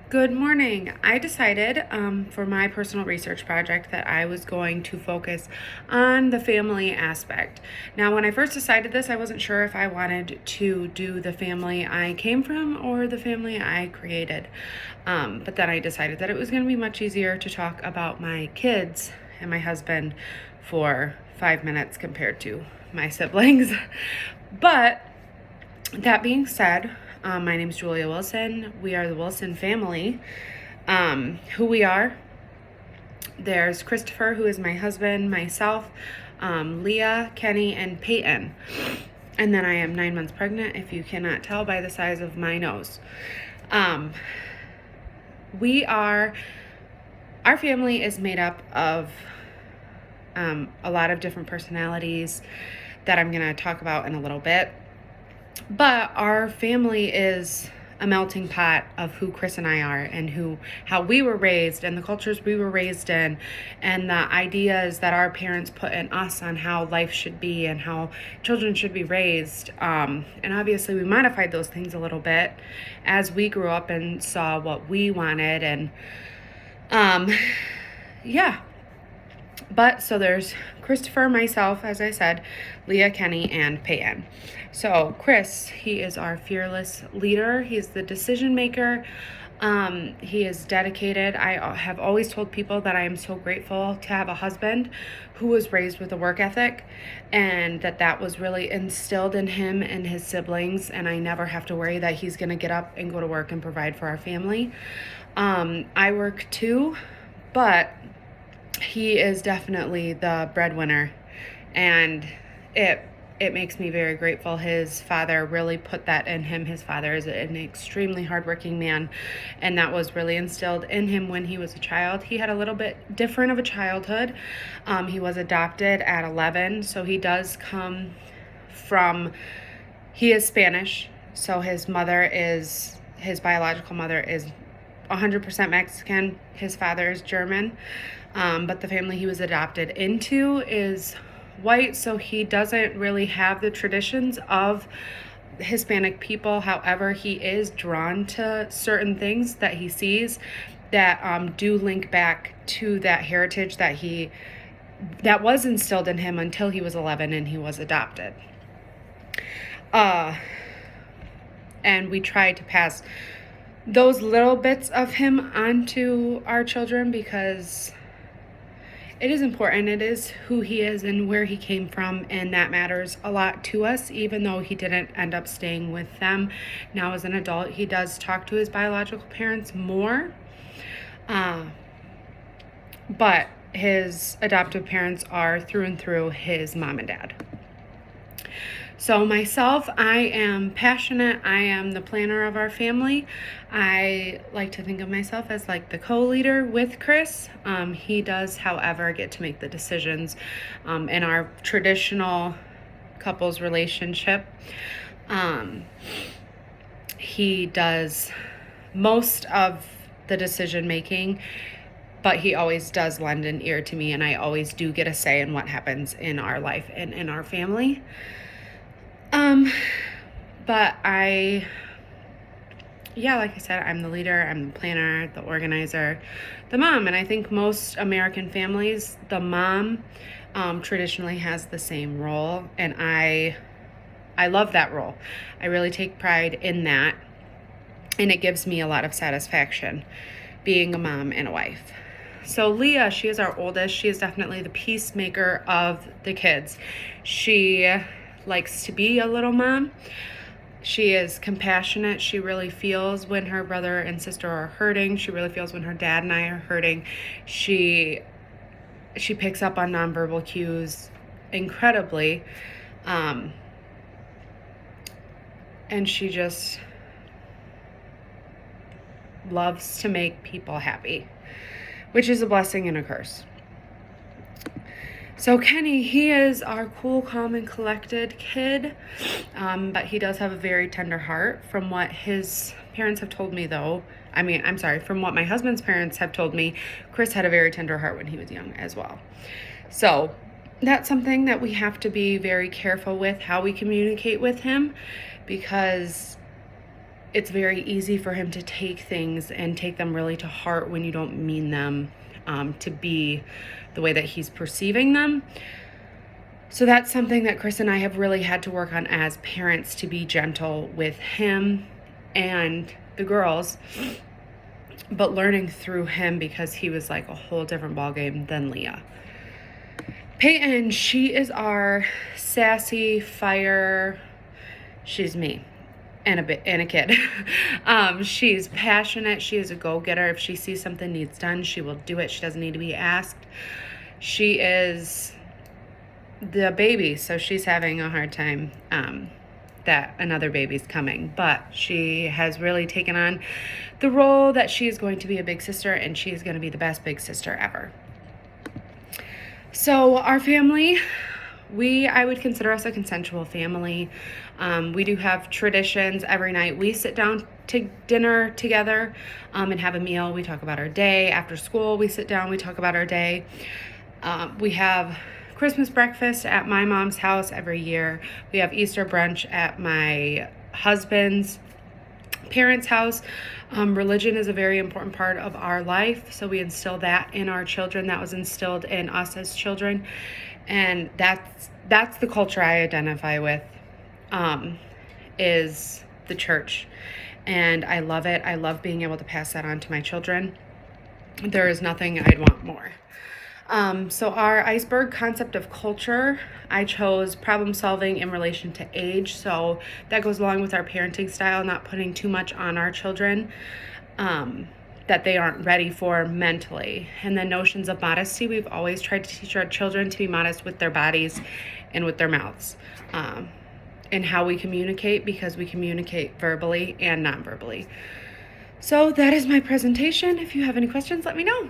Good morning. I decided for my personal research project that I was going to focus on the family aspect. Now, when I first decided this, I wasn't sure if I wanted to do the family I came from or the family I created. But then I decided that it was going to be much easier to talk about my kids and my husband for 5 minutes compared to my siblings. But that being said, my name is Julia Wilson. We are the Wilson family. Who we are, there's Christopher, who is my husband, myself, Leah, Kenny, and Peyton. And then I am 9 months pregnant, if you cannot tell by the size of my nose. Our family is made up of a lot of different personalities that I'm going to talk about in a little bit. But our family is a melting pot of who Chris and I are and how we were raised and the cultures we were raised in and the ideas that our parents put in us on how life should be and how children should be raised. And obviously we modified those things a little bit as we grew up and saw what we wanted. And yeah. But so there's Christopher, myself, as I said, Leah, Kenny, and Peyton. So Chris, he is our fearless leader. He's the decision maker. He is dedicated. I have always told people that I am so grateful to have a husband who was raised with a work ethic and that was really instilled in him and his siblings. And I never have to worry that he's going to get up and go to work and provide for our family. I work too, but he is definitely the breadwinner, and it makes me very grateful. His father really put that in him. His father is an extremely hardworking man, and that was really instilled in him when he was a child. He had a little bit different of a childhood. He was adopted at 11, so he does come from, he is Spanish, so his biological mother is 100% Mexican. His father is German. But the family he was adopted into is white, so he doesn't really have the traditions of Hispanic people. However, he is drawn to certain things that he sees that do link back to that heritage that was instilled in him until he was 11 and he was adopted. And we tried to pass those little bits of him onto our children because it is important. It is who he is and where he came from, and that matters a lot to us, even though he didn't end up staying with them. Now as an adult, he does talk to his biological parents more, but his adoptive parents are through and through his mom and dad. So myself, I am passionate. I am the planner of our family. I like to think of myself as like the co-leader with Chris. He does, however, get to make the decisions in our traditional couples relationship. He does most of the decision making, but he always does lend an ear to me, and I always do get a say in what happens in our life and in our family. But like I said, I'm the leader, I'm the planner, the organizer, the mom. And I think most American families, the mom traditionally has the same role. And I love that role. I really take pride in that. And it gives me a lot of satisfaction being a mom and a wife. So Leah, she is our oldest. She is definitely the peacemaker of the kids. She likes to be a little mom. She is compassionate. She really feels when her brother and sister are hurting. She really feels when her dad and I are hurting. She picks up on nonverbal cues incredibly. And she just loves to make people happy, which is a blessing and a curse. So Kenny, he is our cool, calm, and collected kid, but he does have a very tender heart. From what his parents have told me, from what my husband's parents have told me, Chris had a very tender heart when he was young as well. So that's something that we have to be very careful with, how we communicate with him, because it's very easy for him to take things and take them really to heart when you don't mean them to be the way that he's perceiving them. So that's something that Chris and I have really had to work on as parents, to be gentle with him and the girls, but learning through him, because he was like a whole different ballgame than Leah. Peyton, she is our sassy fire. She's me and a kid. She's passionate. She is a go-getter. If she sees something needs done, she will do it. She doesn't need to be asked. She is the baby, so she's having a hard time that another baby's coming, but she has really taken on the role that she is going to be a big sister, and she is going to be the best big sister ever. So our family, I would consider us a consensual family. We do have traditions. Every night we sit down to dinner together and have a meal. We talk about our day. After school, we sit down, we talk about our day. We have Christmas breakfast at my mom's house every year. We have Easter brunch at my husband's parents' house. Religion is a very important part of our life, so we instill that in our children. That was instilled in us as children, and that's the culture I identify with, is the church, and I love it. I love being able to pass that on to my children. There is nothing I'd want more. So our iceberg concept of culture, I chose problem solving in relation to age. So that goes along with our parenting style, not putting too much on our children that they aren't ready for mentally. And then notions of modesty, we've always tried to teach our children to be modest with their bodies and with their mouths, and how we communicate, because we communicate verbally and non-verbally. So that is my presentation. If you have any questions, let me know.